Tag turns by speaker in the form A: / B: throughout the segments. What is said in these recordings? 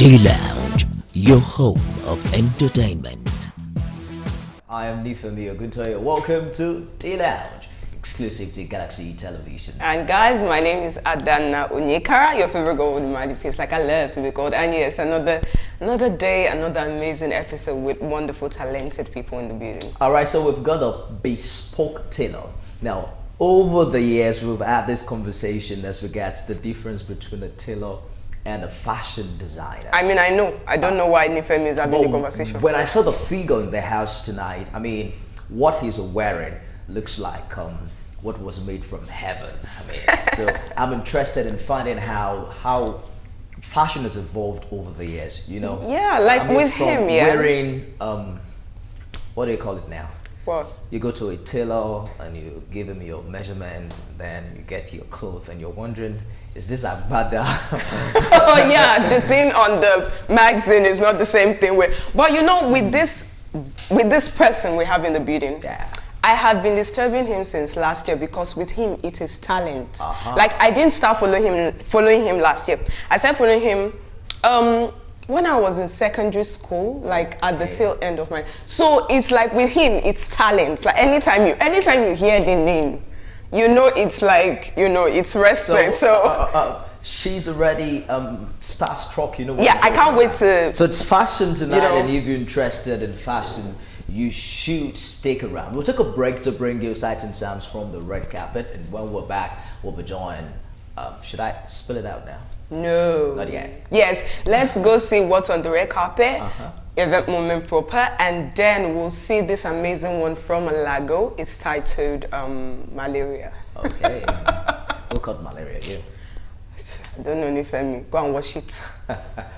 A: Day Lounge, your home of entertainment. I am Nifemi Oguntoye. Welcome to Day Lounge, exclusive to Galaxy Television.
B: And guys, my name is Adana Onyekara, your favorite girl with the mighty face, like I love to be called. And yes, another day, another amazing episode with wonderful, talented people in the building.
A: All right, so we've got a bespoke tailor. Now, over the years, we've had this conversation as regards the difference between a tailor and a fashion designer.
B: I mean, I know. I don't know why Nifemi is having the conversation.
A: When I saw the figure in the house tonight, I mean, what he's wearing looks like what was made from heaven. I mean, so I'm interested in finding how fashion has evolved over the years. You know?
B: Yeah, like
A: I mean,
B: with him, yeah.
A: Wearing what do you call it now?
B: What?
A: You go to a tailor and you give him your measurement, and then you get your clothes, and you're wondering, is this a bada?
B: Oh yeah, the thing on the magazine is not the same thing but you know, with this person we have in the building,
A: yeah.
B: I have been disturbing him since last year because with him it is talent. Like I didn't start following him last year. I started following him when I was in secondary school, like at the tail end of my. So it's like with him, it's talent. Like anytime you hear the name, you know, it's like, you know, it's respect. So
A: she's already starstruck, you know.
B: Yeah, I can't wait to.
A: So it's fashion tonight,
B: you know,
A: and if you're interested in fashion, you should stick around. We'll take a break to bring you sights and sounds from the red carpet, and when we're back, we'll be joined. Should I spill it out now?
B: No.
A: Not yet.
B: Yes, let's go see what's on the red carpet. Event moment proper, and then we'll see this amazing one from Lago. It's titled Malaria.
A: Okay. Who caught malaria? You?
B: I don't know, Nifemi. Go and watch it.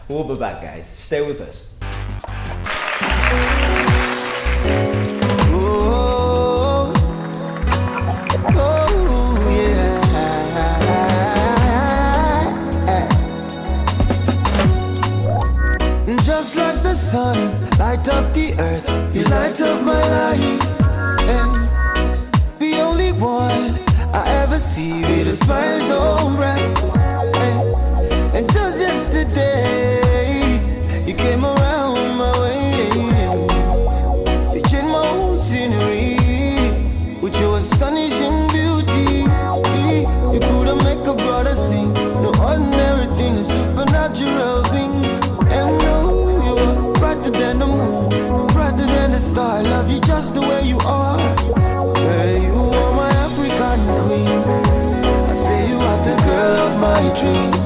A: We'll be back, guys. Stay with us.
C: Just like the sun, light up the earth, you light up my life. And the only one I ever see with a smile so bright. And just yesterday, you came around my way. You changed my whole scenery with your astonishing beauty. You couldn't make a brother sing. No ordinary thing, a supernatural thing. And no, you're brighter than the moon, brighter than the star. I love you just the way you are. Girl, you are my African queen. I say you are the girl of my dreams.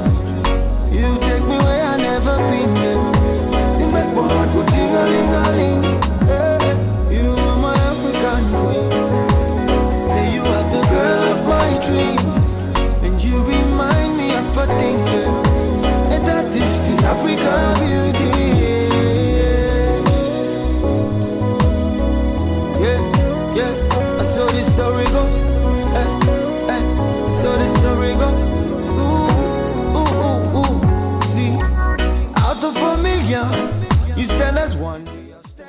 C: You take me where I never been. You make my heart go ting-a-ling-a-ling. You are my African queen. Say you are the girl of my dreams. And you remind me of a thing, and that is the African beauty. Yeah, I saw this story go. I saw this story go. Ooh. See, out of a million, you stand as one.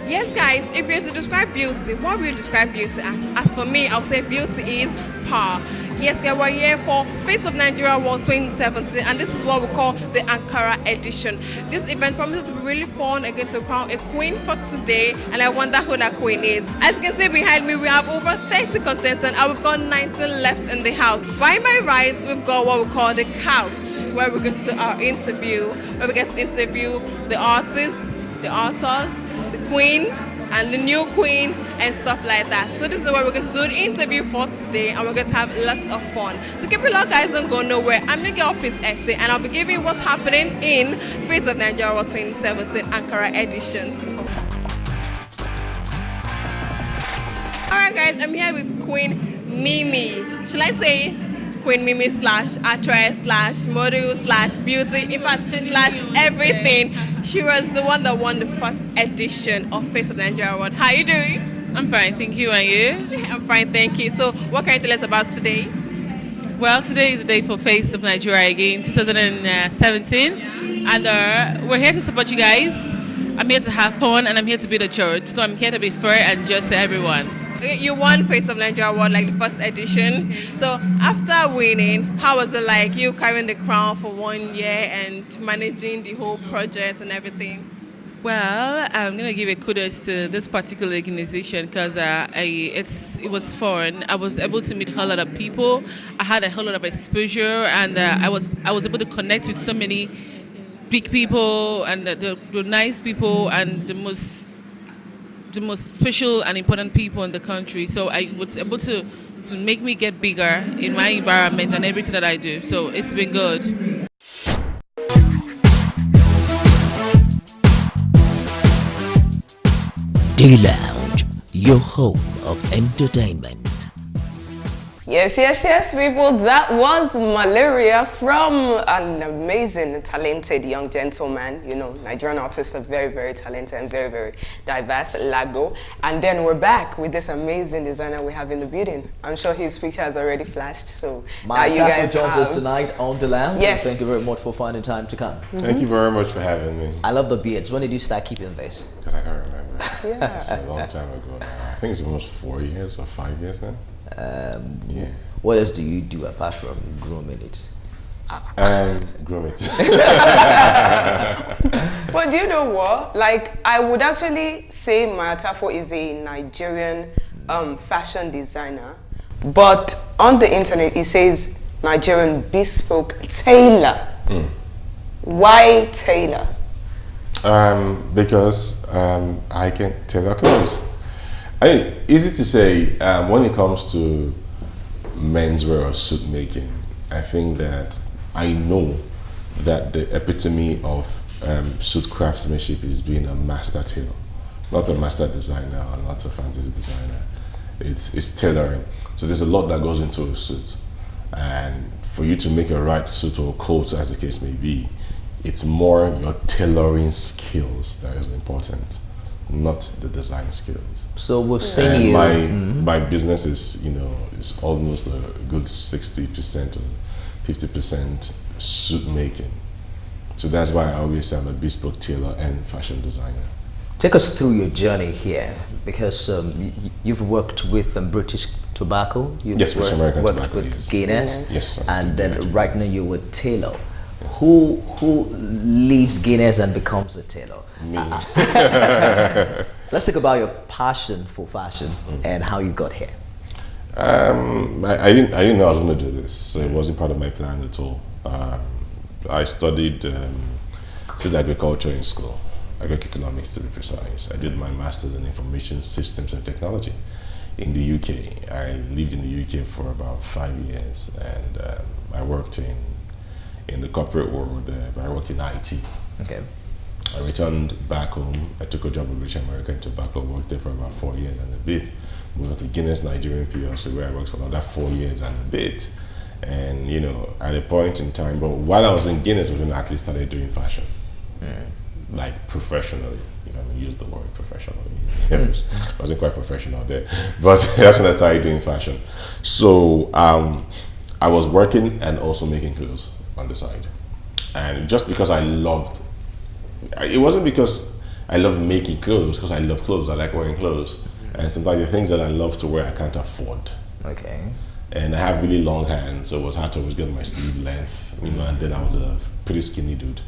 D: Yes, guys, if you're to describe beauty, what will you describe beauty as? As for me, I'll say beauty is power. Yes, guys, we're here for Face of Nigeria World 2017, and this is what we call the Ankara edition. This event promises to be really fun. Again, to crown a queen for today, and I wonder who that queen is. As you can see behind me, we have over 30 contestants, and we've got 19 left in the house. By my right, we've got what we call the couch, where we get to do our interview, where we get to interview the artists, the authors, the queen, and the new queen, and stuff like that. So this is where we're going to do the interview for today, and we're going to have lots of fun. So keep it locked, guys, don't go nowhere. I'm your girl, Peace Exit, and I'll be giving you what's happening in Face of Nigeria World 2017 Ankara edition. Alright guys, I'm here with Queen Mimi. Shall I say Queen Mimi / actress / model / beauty, in fact / everything. She was the one that won the first edition of Face of Nigeria Award. How are you doing?
E: I'm fine, thank you. And you?
D: I'm fine, thank you. So what can you tell us about today?
E: Well, today is the day for Face of Nigeria again, 2017. And we're here to support you guys. I'm here to have fun and I'm here to be the judge. So I'm here to be fair and just to everyone.
D: Okay, you won Face of Nigeria Award, like the first edition. So after winning, how was it like you carrying the crown for 1 year and managing the whole project and everything?
E: Well, I'm gonna give a kudos to this particular organization because it was fun. I was able to meet a whole lot of people. I had a whole lot of exposure, and I was able to connect with so many big people and the nice people and the most special and important people in the country. So I was able to make me get bigger in my environment and everything that I do. So it's been good.
F: Day Lounge, your home of entertainment.
B: Yes, people. That was Malaria from an amazing, talented young gentleman. You know, Nigerian artists are very, very talented and very, very diverse. Lago. And then we're back with this amazing designer we have in the building. I'm sure his picture has already flashed. So
A: Mai
B: now you guys
A: joins us tonight on the lounge.
B: Yes.
A: Thank you very much for finding time to come.
G: Thank you very much for having me.
A: I love the beards. When did you start keeping this?
G: God, I can't remember.
B: Yeah.
G: This is a long time ago now. I think it's almost 4 years or 5 years now. Yeah.
A: What else do you do apart from grooming it?
G: Groom it.
B: But do you know what? Like, I would actually say Mai Atafo is a Nigerian fashion designer. But on the internet, it says Nigerian bespoke tailor. Why tailor?
G: Because I can tailor clothes. Easy to say, when it comes to menswear or suit making, I think that I know that the epitome of suit craftsmanship is being a master tailor, not a master designer or not a fantasy designer. It's tailoring. So there's a lot that goes into a suit, and for you to make a right suit or coat, as the case may be, it's more your tailoring skills that is important, not the design skills.
A: So we've seen
G: and
A: you.
G: my business is, you know, is almost a good 60% or 50% suit making. So that's why I always say I'm a bespoke tailor and fashion designer.
A: Take us through your journey here, because you've worked with British Tobacco.
G: Yes, British American Tobacco,
A: with
G: yes.
A: Guinness.
G: Yes.
A: And then right now you're with tailor. Who leaves Guinness and becomes a tailor?
G: Me.
A: Let's talk about your passion for fashion and how you got here.
G: I didn't know I was going to do this, so it wasn't part of my plan at all. I studied agriculture in school, agroeconomics to be precise. I did my master's in information systems and technology in the UK. I lived in the UK for about 5 years, and I worked in the corporate world, but I worked in IT.
A: Okay.
G: I returned back home. I took a job with British American Tobacco, worked there for about 4 years and a bit. Moved on to Guinness Nigerian PLC, where I worked for another 4 years and a bit. And, you know, at a point in time, but while I was in Guinness, we actually started doing fashion. Like professionally, if I may use the word professionally. I wasn't quite professional there, but that's when I started doing fashion. So I was working and also making clothes on the side. And just because I loved, it wasn't because I love making clothes, because I love clothes. I like wearing clothes. And sometimes the things that I love to wear, I can't afford.
A: Okay.
G: And I have really long hands, so it was hard to always get my sleeve length, you know, and then I was a pretty skinny dude,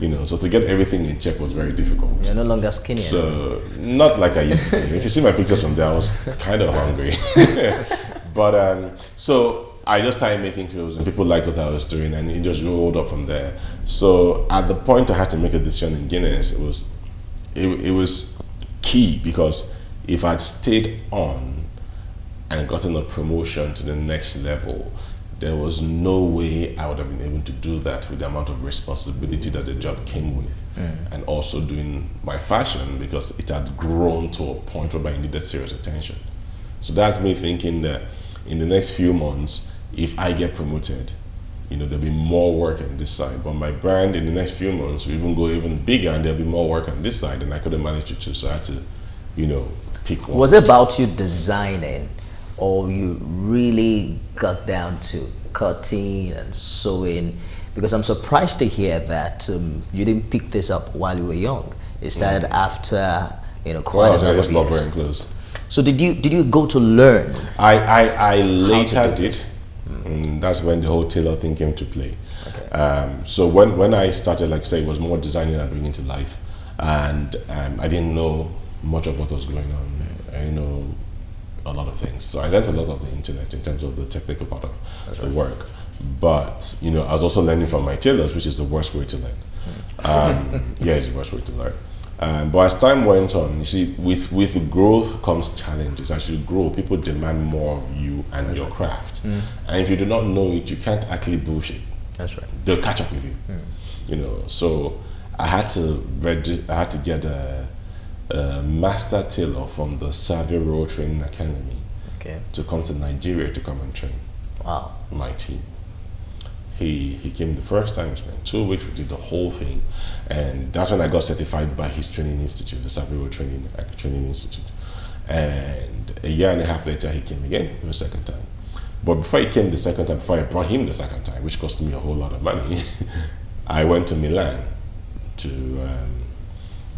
G: you know, so to get everything in check was very difficult.
A: You're no longer skinny.
G: So, not like I used to be. If you see my pictures from there, I was kind of hungry. But, so I just started making clothes, and people liked what I was doing, and it just rolled up from there. So at the point I had to make a decision in Guinness, it was key, because if I'd stayed on and gotten a promotion to the next level, there was no way I would have been able to do that with the amount of responsibility that the job came with. And also doing my fashion, because it had grown to a point where I needed serious attention. So that's me thinking that in the next few months, if I get promoted, there'll be more work on this side. But my brand in the next few months will even go even bigger, and there'll be more work on this side, and I couldn't manage it too. So I had to, pick one.
A: Was it about you designing, or you really got down to cutting and sewing? Because I'm surprised to hear that you didn't pick this up while you were young. It started after, quite
G: I
A: a
G: just love
A: number of years.
G: wearing clothes.
A: So did you go to learn?
G: I later
A: do
G: did. And that's when the whole tailor thing came to play.
A: Okay.
G: So when I started, like I say, it was more designing and bringing to life. And I didn't know much of what was going on. I didn't know a lot of things. So I learned a lot of the internet in terms of the technical part of the work. But, I was also learning from my tailors, which is the worst way to learn. Yeah, it's the worst way to learn. But as time went on, you see, with growth comes challenges. As you grow, people demand more of you and your craft. And if you do not know it, you can't actually bullshit.
A: That's right.
G: They'll catch up with you. So I had to get a master tailor from the Savvy Road Training Academy to come to Nigeria to come and train.
A: Wow.
G: My team. He came the first time, spent 2 weeks, we did the whole thing. And that's when I got certified by his training institute, the Savvy Road Training Institute. And a year and a half later, he came again the second time. But before he came the second time, before I brought him the second time, which cost me a whole lot of money, I went to Milan to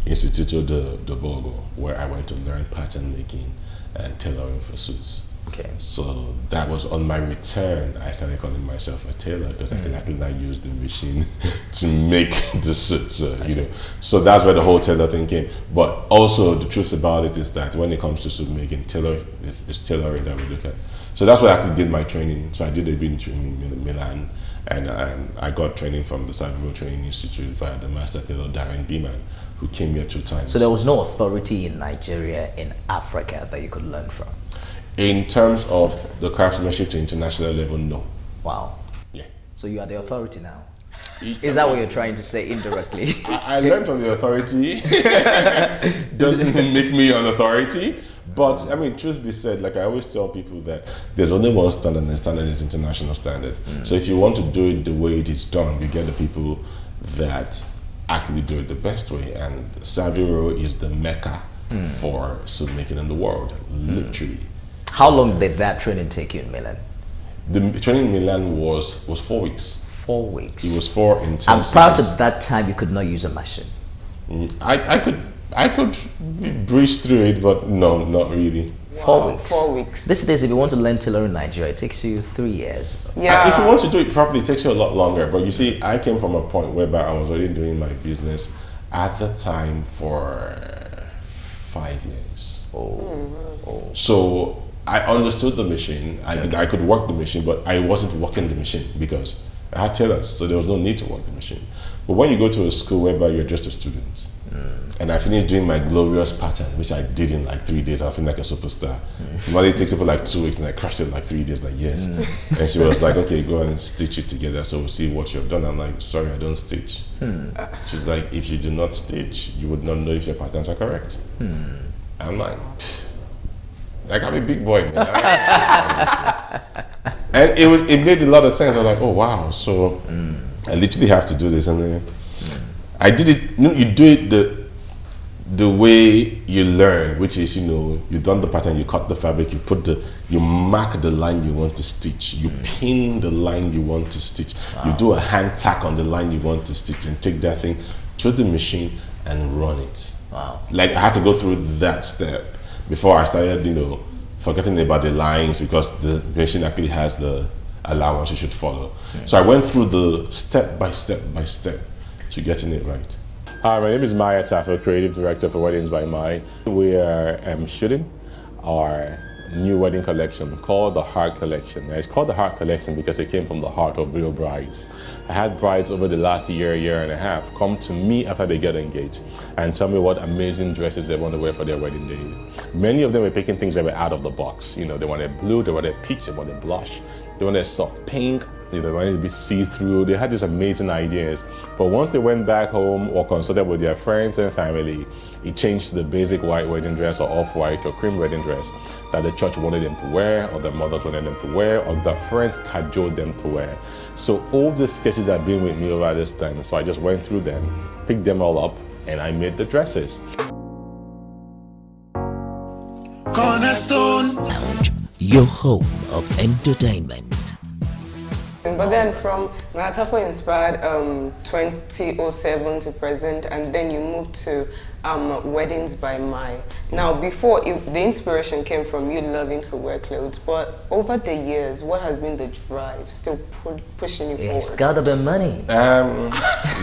G: Istituto de Borgo, where I went to learn pattern making and tailoring for suits.
A: Okay.
G: So that was on my return, I started calling myself a tailor because I could actually now use the machine to make the suits, So that's where the whole tailor thing came. But also the truth about it is that when it comes to suit making, it's tailoring that we look at. So that's where I actually did my training. So I did a bit training in Milan, and I got training from the Savvy Road Training Institute via the master tailor Darren Beeman, who came here 2 times.
A: So there was no authority in Nigeria, in Africa, that you could learn from?
G: In terms of the craftsmanship to international level, no.
A: Wow.
G: Yeah.
A: So you are the authority now? Is that what you're trying to say indirectly?
G: I learned from the authority. Doesn't make me an authority. But I mean, truth be said, like I always tell people that there's only one standard, and the standard is international standard. So if you want to do it the way it is done, you get the people that actually do it the best way. And Savvy Road is the mecca for suit making in the world, literally.
A: How long did that training take you in Milan?
G: The training in Milan was 4 weeks.
A: 4 weeks.
G: It was 4 intense.
A: I'm proud at that time you could not use a machine.
G: I could breeze through it, but no, not really.
A: 4 weeks.
B: 4 weeks.
A: These days, if you want to learn tailoring in Nigeria, it takes you 3 years.
B: Yeah.
G: If you want to do it properly, it takes you a lot longer. But you see, I came from a point whereby I was already doing my business at the time for 5 years. So I understood the machine. I could work the machine, but I wasn't working the machine because I had tailors, so there was no need to work the machine. But when you go to a school whereby you're just a student, and I finished doing my glorious pattern, which I did in like 3 days, I feel like a superstar. Normally it takes people like 2 weeks, and I crashed it in like 3 days, like yes. And she was like, okay, go and stitch it together, so we'll see what you've done. I'm like, sorry, I don't stitch. She's like, if you do not stitch, you would not know if your patterns are correct. I'm like, I'm a big boy, man. And it made a lot of sense. I was like, oh wow, so I literally have to do this. And then I did it. You do it the way you learn, which is, you've done the pattern, you cut the fabric, you mark the line you want to stitch, you pin the line you want to stitch, you do a hand tack on the line you want to stitch, and take that thing to the machine and run it.
A: Wow.
G: Like I had to go through that step before I started, forgetting about the lines, because the machine actually has the allowance you should follow. So I went through the step by step to getting it right. Hi, my name is Mai Atafo, Creative Director for Weddings by Mai. We are shooting our new wedding collection called the Heart Collection. Now, it's called the Heart Collection because it came from the heart of real brides. I had brides over the last year and a half come to me after they get engaged and tell me what amazing dresses they want to wear for their wedding day. Many of them were picking things that were out of the box. They wanted blue, they wanted peach, they wanted blush, they wanted soft pink, they wanted to be see-through. They had these amazing ideas. But once they went back home or consulted with their friends and family, it changed to the basic white wedding dress or off-white or cream wedding dress that the church wanted them to wear, or their mothers wanted them to wear, or their friends cajoled them to wear. So all the sketches have been with me over this time. So I just went through them, picked them all up, and I made the dresses.
C: Cornerstone.
F: Your home of entertainment.
B: But then from Mai Atafo inspired 2007 to present, and then you moved to Weddings by Mai. Now, before, the inspiration came from you loving to wear clothes, but over the years, what has been the drive still pushing you forward?
A: It's gotta be money.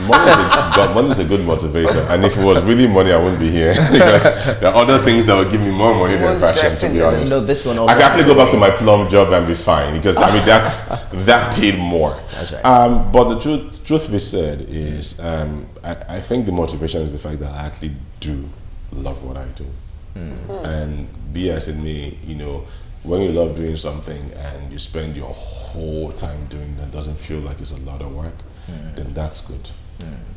G: Money is a good motivator, and if it was really money, I wouldn't be here because there are other things that would give me more money than fashion, to be honest.
A: No, this one also
G: I can actually go back to my plum job and be fine because I mean that paid more.
A: That's right.
G: But the truth be said is, I think the motivation is the fact that I actually do love what I do. And be as it may, you know, when you love doing something and you spend your whole time doing that, doesn't feel like it's a lot of work, then that's good.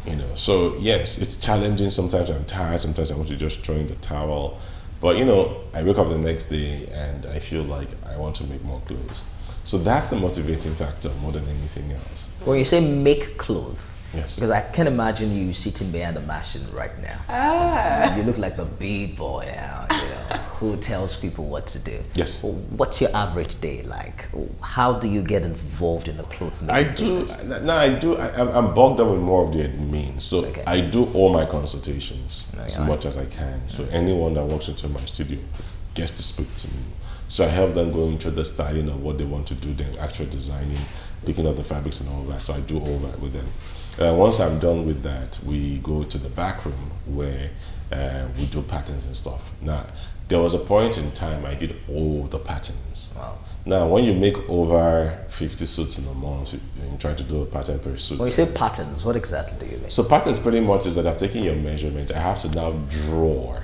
G: You know, so yes, it's challenging. Sometimes I'm tired, sometimes I want to just throw in the towel, but you know, I wake up the next day and I feel like I want to make more clothes. So that's the motivating factor more than anything else.
A: When you say make clothes,
G: yes,
A: because I can imagine you sitting behind the machine right now. You look like the big boy now, you know, who tells people what to do.
G: Yes.
A: What's your average day like? How do you get involved in the clothing business?
G: I'm bogged down with more of the admin. So
A: Okay.
G: I do all my consultations as much as I can. So anyone that walks into my studio gets to speak to me. So I help them go into the styling of what they want to do, then actual designing, picking up the fabrics and all that. So I do all that with them. Once I'm done with that, we go to the back room where we do patterns and stuff. Now, there was a point in time I did all the patterns.
A: Wow.
G: Now, when you make over 50 suits in a month, you try to do a pattern per suit.
A: When you say patterns, what exactly do you mean?
G: So patterns pretty much is that I've taken your measurement. I have to now draw,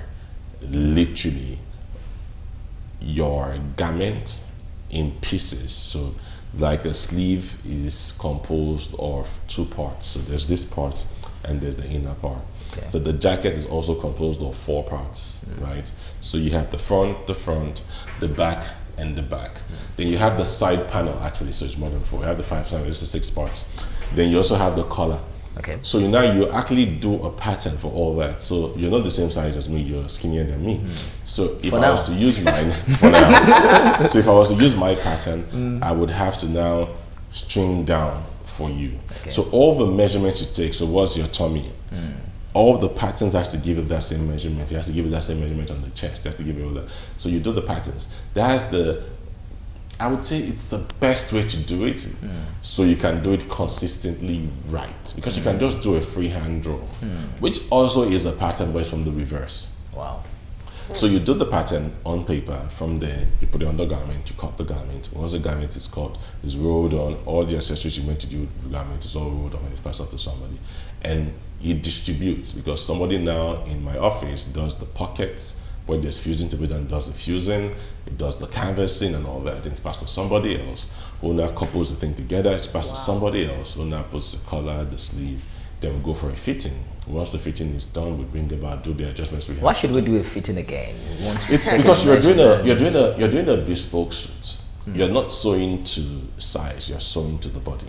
G: literally, your garment in pieces. So like a sleeve is composed of two parts. So there's this part and there's the inner part.
A: Okay.
G: So the jacket is also composed of 4 parts, right? So you have the front, the back, and the back. Then you have the side panel actually, so it's more than 4. You have the 5 panels, it's the 6 parts. Then you also have the collar.
A: Okay.
G: So you actually do a pattern for all that. So you're not the same size as me, you're skinnier than me. So if I was to use mine, for now, so if I was to use my pattern, I would have to now string down for you.
A: Okay.
G: So all the measurements you take, so what's your tummy? All the patterns has to give it that same measurement. You have to give it that same measurement on the chest. You have to give it all that. So you do the patterns. That's I would say it's the best way to do it, so you can do it consistently right. Because you can just do a freehand draw, which also is a pattern, but it's from the reverse.
A: Wow.
G: So you do the pattern on paper. From there, you put it on the garment, you cut the garment. Once the garment is cut, it's rolled on, all the accessories you meant to do with the garment is all rolled on and it's passed off to somebody. And it distributes, because somebody now in my office does the pockets, where there's fusing to be done, does the fusing, it does the canvassing and all that. Then it's passed to somebody else who now couples the thing together. It's passed to somebody else who now puts the collar, the sleeve. Then we go for a fitting. Once the fitting is done, we bring them out, do the adjustments we have.
A: Why should we do a fitting again?
G: It's because you're doing a bespoke suit. You're not sewing to size. You're sewing to the body.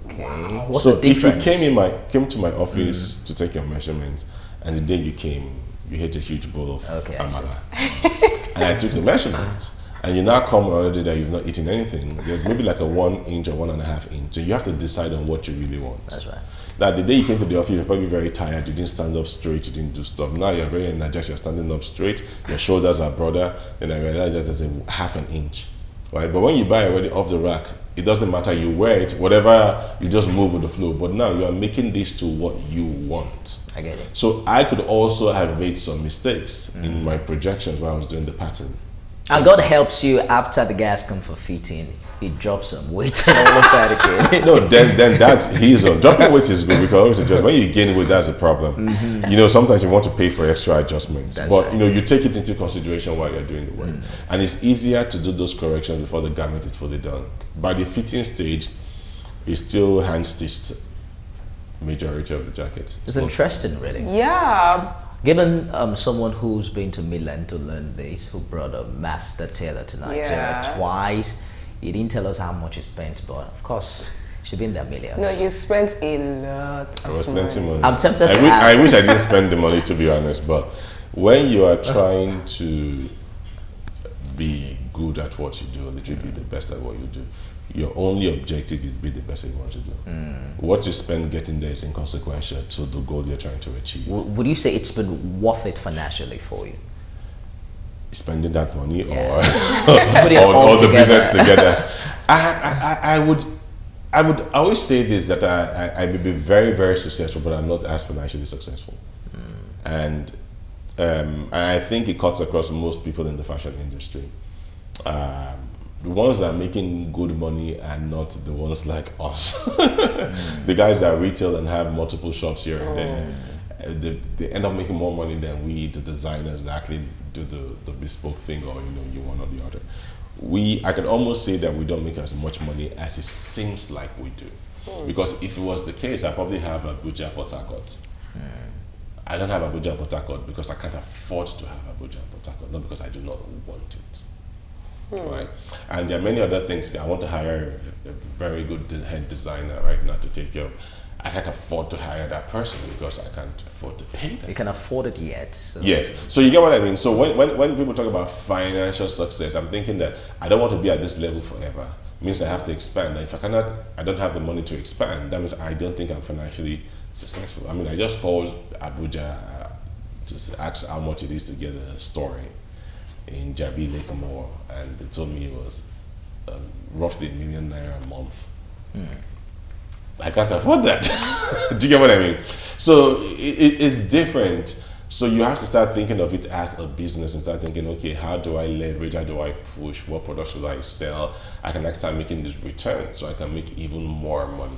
A: Okay. What's
G: So
A: the
G: if you
A: difference?
G: came to my office to take your measurements, and the day you came, you hit a huge bowl of amala, and I took the measurements, and you now come already that you've not eaten anything. There's maybe like a 1 inch or 1.5 inch. So you have to decide on what you really want.
A: That's right.
G: Now, the day you came to the office, you're probably very tired. You didn't stand up straight. You didn't do stuff. Now you're very energized. You're standing up straight. Your shoulders are broader. Then I realized that there's a 1/2 inch, right? But when you buy already off the rack, it doesn't matter. You wear it, whatever. You just move with the flow. But now you are making this to what you want.
A: I get it.
G: So I could also have made some mistakes in my projections while I was doing the pattern.
A: And God helps you after the guys come for fitting. He drops some weight and all of that again.
G: No, then that's his own. Dropping weight is good because when you gain weight, that's a problem. You know, sometimes you want to pay for extra adjustments,
A: That's
G: but
A: right.
G: you know, you take it into consideration while you're doing the work, and it's easier to do those corrections before the garment is fully done. By the fitting stage, it's still hand stitched. Majority of the jackets.
A: It's interesting, really.
B: Yeah.
A: Given someone who's been to Milan to learn this, who brought a master tailor to Nigeria
B: Yeah.
A: twice, he didn't tell us how much he spent, but of course, should be in their millions.
B: No, he spent a lot
G: I was
B: of
G: plenty
B: money.
G: money.
A: I'm tempted to
G: I
A: ask.
G: wish I didn't spend the money, to be honest, but when you are trying to be good at what you do, literally be the best at what you do, your only objective is be the best at what you do. What you spend getting there is inconsequential to the goal you're trying to achieve.
A: Would you say it's been worth it financially for you?
G: Spending that money
A: Put it
G: or
A: all
G: the
A: together.
G: business together. I would always say this, that I may be very, very successful, but I'm not as financially successful. And I think it cuts across most people in the fashion industry. The ones that are making good money are not the ones like us. The guys that retail and have multiple shops here and there, they end up making more money than we, the designers, that actually do the bespoke thing, or you one or the other. I can almost say that we don't make as much money as it seems like we do. Because if it was the case, I probably have Abuja, Port Harcourt. I don't have Abuja, Port Harcourt because I can't afford to have Abuja, Port Harcourt, not because I do not want it. Right, and there are many other things. I want to hire a very good head designer right now to take care of. I can't afford to hire that person because I can't afford to pay them.
A: You can afford it yet. So.
G: Yes, so you get what I mean. So when people talk about financial success, I'm thinking that I don't want to be at this level forever. It means I have to expand. And if I don't have the money to expand, that means I don't think I'm financially successful. I mean, I just called Abuja to ask how much it is to get a store in Jabi Lake Mall, and they told me it was roughly ₦1 million a month. I can't afford that. Do you get what I mean? So it's different. So you have to start thinking of it as a business and start thinking, okay, how do I leverage? How do I push? What products should I sell? I can actually start making this return so I can make even more money,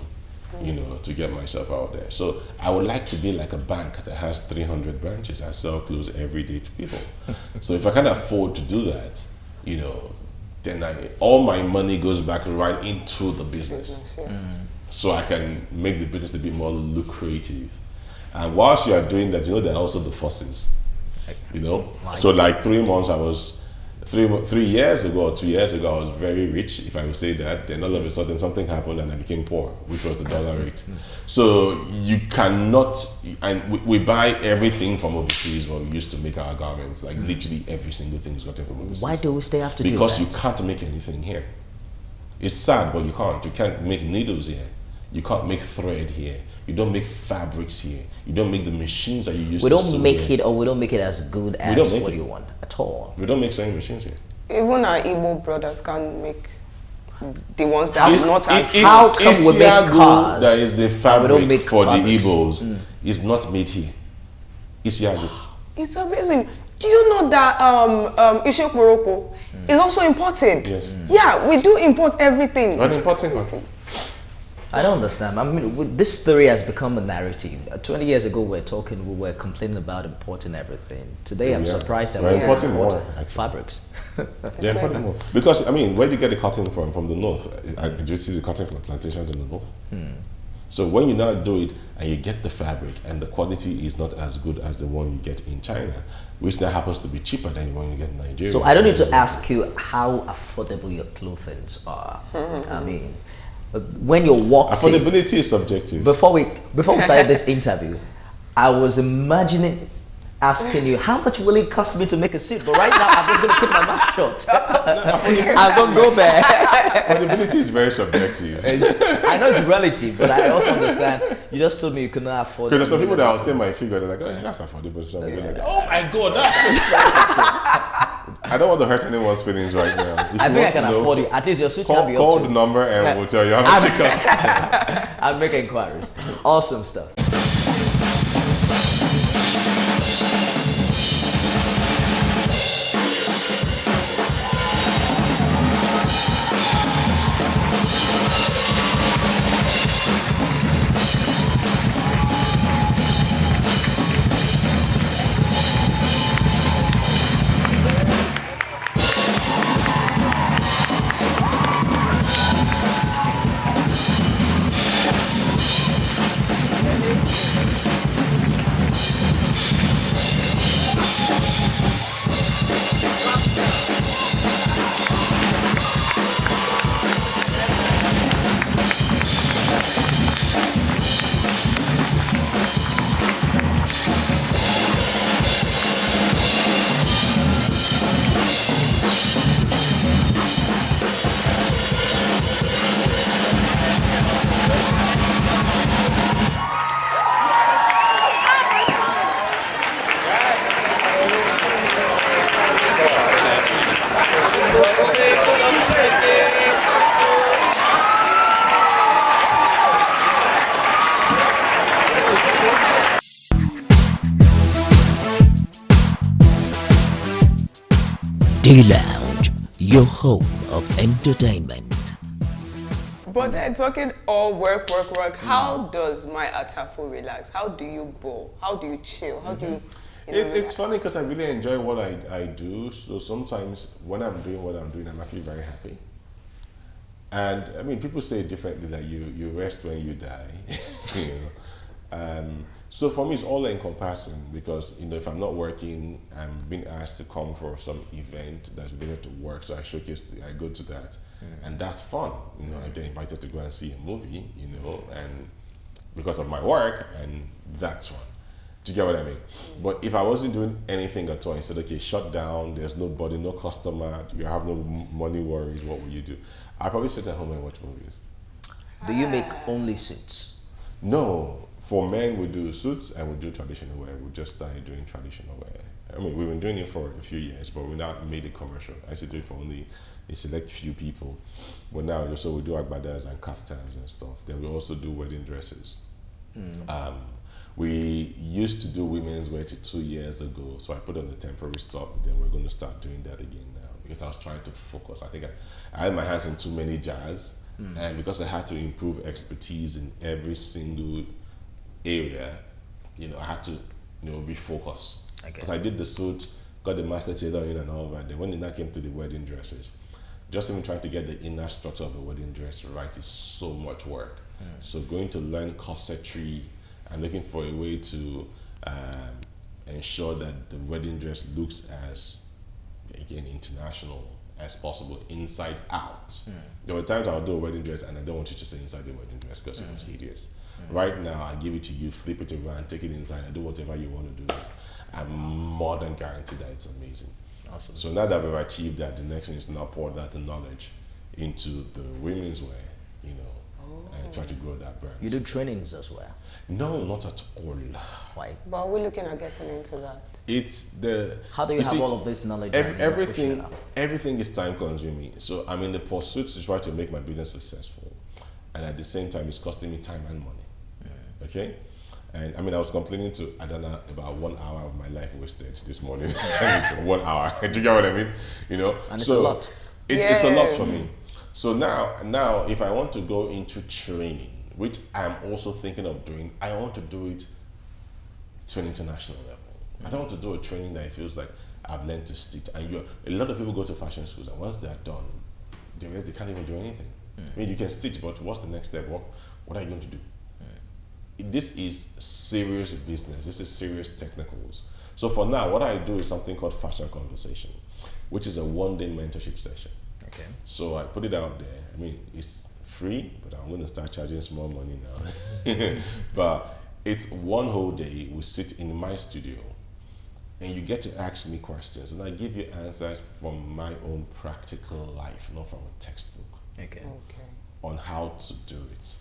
G: to get myself out there. So I would like to be like a bank that has 300 branches. I sell clothes every day to people. So if I can afford to do that, then all my money goes back right into the business. So I can make the business a bit more lucrative. And whilst you are doing that, there are also the forces. So like 3 months, I was 3 years ago or 2 years ago, I was very rich, if I would say that. Then all of a sudden something happened and I became poor, which was the dollar rate. So you cannot, and we buy everything from overseas when we used to make our garments. Like literally every single thing is gotten from overseas.
A: Why do we still have to do that?
G: Because you can't make anything here. It's sad, but you can't. You can't make needles here. You can't make thread here. You don't make fabrics here. You don't make the machines that you use to sew
A: We don't make
G: here.
A: it, or we don't make it as good as what you want at all.
G: We don't make sewing machines here.
B: Even our Igbo brothers can't make the ones that are not as
A: How come we make
G: Isiagu,
A: cars
G: that is the
A: and we don't
G: fabric
A: make
G: for
A: fabrics?
G: the Igbos, is not made here. Isiagu.
B: It's amazing. Do you know that Ishok Morocco is also imported?
G: Yes.
B: Yeah, we do import everything.
G: Not important country.
A: I don't understand. I mean, this story has become a narrative. 20 years ago, we were complaining about importing everything. Today, I'm surprised that
G: We're
A: we're
G: importing
A: importing
G: more, actually.
A: fabrics.
G: Yeah, importing more. Because, where do you get the cotton from the north? Did you see the cotton from plantations in the north? So when you now do it and you get the fabric and the quality is not as good as the one you get in China, which now happens to be cheaper than the one you get in Nigeria.
A: So I don't need to ask you how affordable your clothing are. I mean, when you're walking,
G: affordability is subjective.
A: before we started this interview, I was imagining asking you how much will it cost me to make a suit, but right now I'm just going to keep my mouth shut. I don't go there.
G: Affordability is very subjective.
A: I know it's relative, but I also understand. You just told me you could not afford.
G: Because there's some people that will say my figure, they're like, oh, yeah, that's affordable. So they're like, oh my God, that's expensive. I don't want to hurt anyone's feelings right now. If
A: I
G: you
A: think I
G: want
A: can
G: to know,
A: afford it. At least your suit can be
G: call
A: up
G: the
A: to.
G: number and we'll tell you how much it costs.
A: I'll make inquiries. Awesome stuff.
F: Day Lounge, your home of entertainment.
B: But then talking all work. How does Mai Atafo relax? How do you bowl? How do you chill? How do you?
G: It's funny because I really enjoy what I do. So sometimes when I'm doing what I'm doing, I'm actually very happy. And I mean, people say it differently, that you rest when you die. You know? So for me, it's all encompassing because, you know, if I'm not working, I'm being asked to come for some event that's related to work. So I go to that, and that's fun. You know, I get invited to go and see a movie, you know, and because of my work, and that's fun. Do you get what I mean? But if I wasn't doing anything at all, I said, okay, shut down, there's nobody, no customer, you have no money worries, what will you do? I'd probably sit at home and watch movies.
A: Do you make only suits?
G: No. For men, we do suits and we do traditional wear. We just started doing traditional wear. I mean, we've been doing it for a few years, but we now made it commercial. I used to do it for only a select few people. But now, so we do agbadas and kaftans and stuff. Then we also do wedding dresses. We used to do women's wear 2 years ago, so I put on a temporary stop. Then we're going to start doing that again now because I was trying to focus. I think I had my hands in too many jars, and because I had to improve expertise in every single area, you know, I had to, you know, refocus. Because I did the suit, got the master tailor in and all that. Then when it came to the wedding dresses, just even trying to get the inner structure of a wedding dress right is so much work. So going to learn corsetry and looking for a way to ensure that the wedding dress looks as, again, international as possible, inside out. There were times I'll do a wedding dress and I don't want you to say inside the wedding dress because it was hideous. Right now, I give it to you, flip it around, take it inside, and do whatever you want to do. I'm more than guaranteed that it's amazing. Awesome. So now that we've achieved that, the next thing is now pour that knowledge into the women's wear, you know, and try to grow that brand.
A: You do trainings as well?
G: No, not at all.
A: Why?
B: But we're looking at getting into that.
G: It's the.
A: How do you have all of this knowledge?
G: Everything is time consuming. So I'm in the pursuit to try to make my business successful, and at the same time, it's costing me time and money. Okay, and I mean, I was complaining to Adana about 1 hour of my life wasted this morning. And it's 1 hour. Do you get what I mean? You know,
A: and it's a lot.
G: It's a lot for me. So now, if I want to go into training, which I'm also thinking of doing, I want to do it to an international level. I don't want to do a training that it feels like I've learned to stitch. And a lot of people go to fashion schools, and once they're done, they can't even do anything. I mean, you can stitch, but what's the next step? What are you going to do? This is serious business. This is serious technicals. So for now, what I do is something called Fashion Conversation, which is a one-day mentorship session. Okay. So I put it out there. I mean, it's free, but I'm going to start charging small money now. But it's one whole day. We sit in my studio, and you get to ask me questions, and I give you answers from my own practical life, not from a textbook. Okay. On how to do it.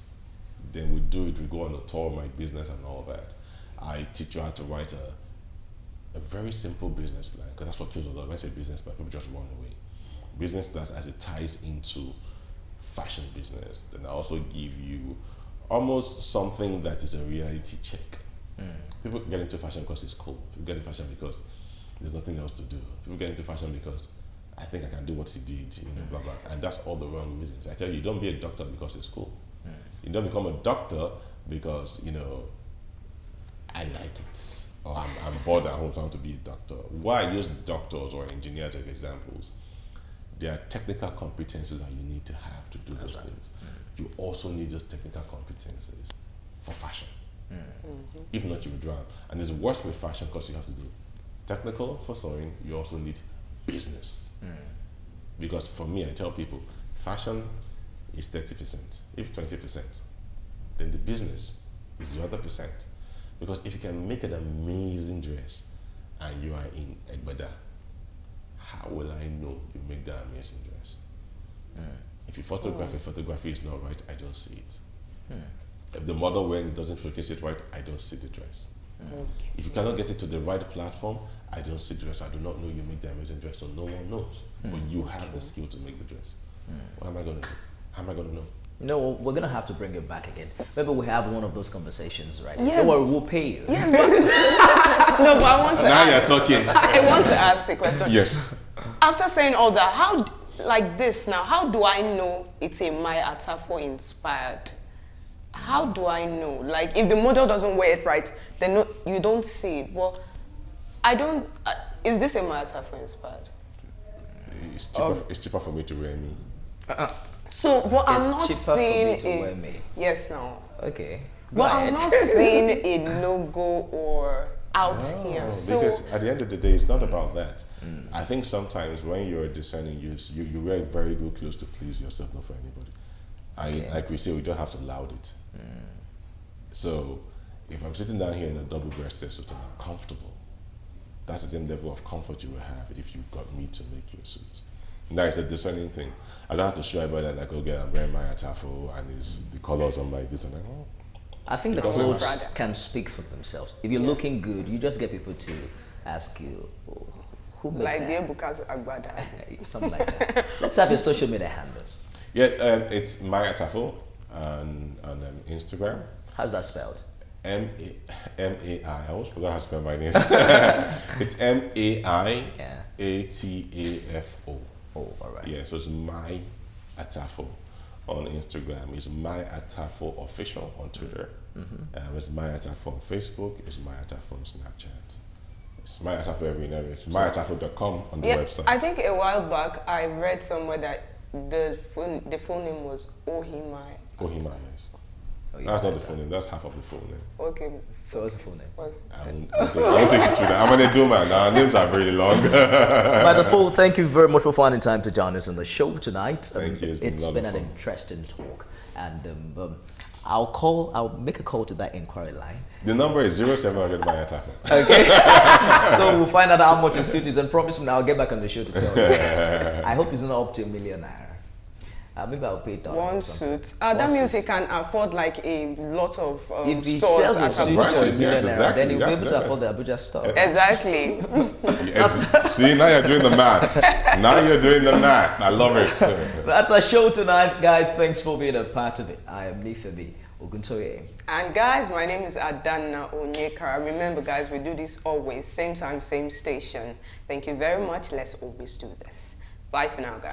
G: Then we do it, we go on a tour of my business and all that. I teach you how to write a very simple business plan, because that's what kills a lot. When I say business plan, people just run away. Business plans as it ties into fashion business. Then I also give you almost something that is a reality check. People get into fashion because it's cool. People get into fashion because there's nothing else to do. People get into fashion because I think I can do what he did, you know, blah, blah. And that's all the wrong reasons. I tell you, don't be a doctor because it's cool. You don't become a doctor because, you know, I like it, or I'm bored at home, so I want to be a doctor. Why I use doctors or engineers as examples? There are technical competencies that you need to have to do those things. You also need those technical competencies for fashion. If not, you will drown. And it's worse with fashion because you have to do technical for sewing. You also need business. Because for me, I tell people, fashion is 30%, if 20%, then the business is the other percent. Because if you can make an amazing dress and you are in Egbeda, how will I know you make that amazing dress? If you photograph it, photography is not right, I don't see it. If the model when it doesn't showcase it right, I don't see the dress. If you cannot get it to the right platform, I don't see the dress. I do not know you make the amazing dress, so no one knows. But you have the skill to make the dress. What am I going to do? How am I going to know?
A: No, we're going to have to bring it back again. Maybe we have one of those conversations, right? Yes. Don't worry, we'll pay you.
B: Yes, No, but I want to
G: Now
B: ask.
G: you're talking.
B: I want to ask a question.
G: Yes.
B: After saying all that, how, like this now, how do I know it's a Mai Atafo inspired? How do I know? Like, if the model doesn't wear it right, then no, you don't see it. Well, I don't. Is this a Mai Atafo inspired?
G: It's cheaper for me to wear me.
B: So, but I'm not
A: cheaper for me
B: seeing
A: to wear me.
B: Yes, no.
A: Okay. Go
B: But
A: ahead.
B: I'm not seeing a logo or out here. So,
G: Because at the end of the day, it's not about that. I think sometimes when you're discerning, you wear very good clothes to please yourself, not for anybody. Like we say, we don't have to loud it. So if I'm sitting down here in a double-breasted suit and I'm comfortable, that's the same level of comfort you will have if you've got me to make you a suit. Now it's a discerning thing. I don't have to show everybody that, like, okay, I'm wearing Mai Atafo and the colors on like this and like, oh.
A: I think the
G: It doesn't
A: clothes
G: matter.
A: can speak for themselves. If you're looking good, you just get people to ask you, oh, who made
B: like the
A: that?
B: Ebuka's Agbada.
A: Something like that. Let's have your social media handles.
G: Yeah, it's Mai Atafo on Instagram.
A: How's that spelled?
G: M-A-I. I almost forgot how to spell my name. It's M-A-I-A-T-A-F-O.
A: Oh, all right.
G: Yeah, so it's Mai Atafo on Instagram. It's Mai Atafo Official on Twitter. It's Mai Atafo on Facebook. It's Mai Atafo on Snapchat. It's Mai Atafo everywhere. It's maiatafo.com on the website.
B: I think a while back I read somewhere that the full name was Ohimai.
G: Ohima, yes.
A: Oh, yeah,
G: That's not the full name. That's half of the full name.
B: Okay.
A: So what's the full name?
B: What?
G: I won't take you through that. I'm gonna do man. Our names are really long.
A: Mai Atafo, thank you very much for finding time to join us on the show tonight.
G: Thank you.
A: It's been an interesting talk, and I'll make a call to that inquiry line.
G: The number is 0700 Mai Atafo.
A: Okay. So we'll find out how much the suit is, and promise me I'll get back on the show to tell you. I hope it's not up to $1 million. Maybe I'll pay $1.
B: One suit. That means he can afford like a lot of
A: If he
B: stores.
A: sells a
B: at
A: suit
B: Abuja.
A: for $1
G: Yes,
A: million,
G: exactly.
A: then he'll be
G: That's
A: able to afford the Abuja store.
B: Exactly.
G: See, now you're doing the math. Now you're doing the math. I love it.
A: That's our show tonight, guys. Thanks for being a part of it. I am Nifebi Oguntoye.
B: And guys, my name is Adana Onyekara. Remember, guys, we do this always, same time, same station. Thank you very much. Let's always do this. Bye for now, guys.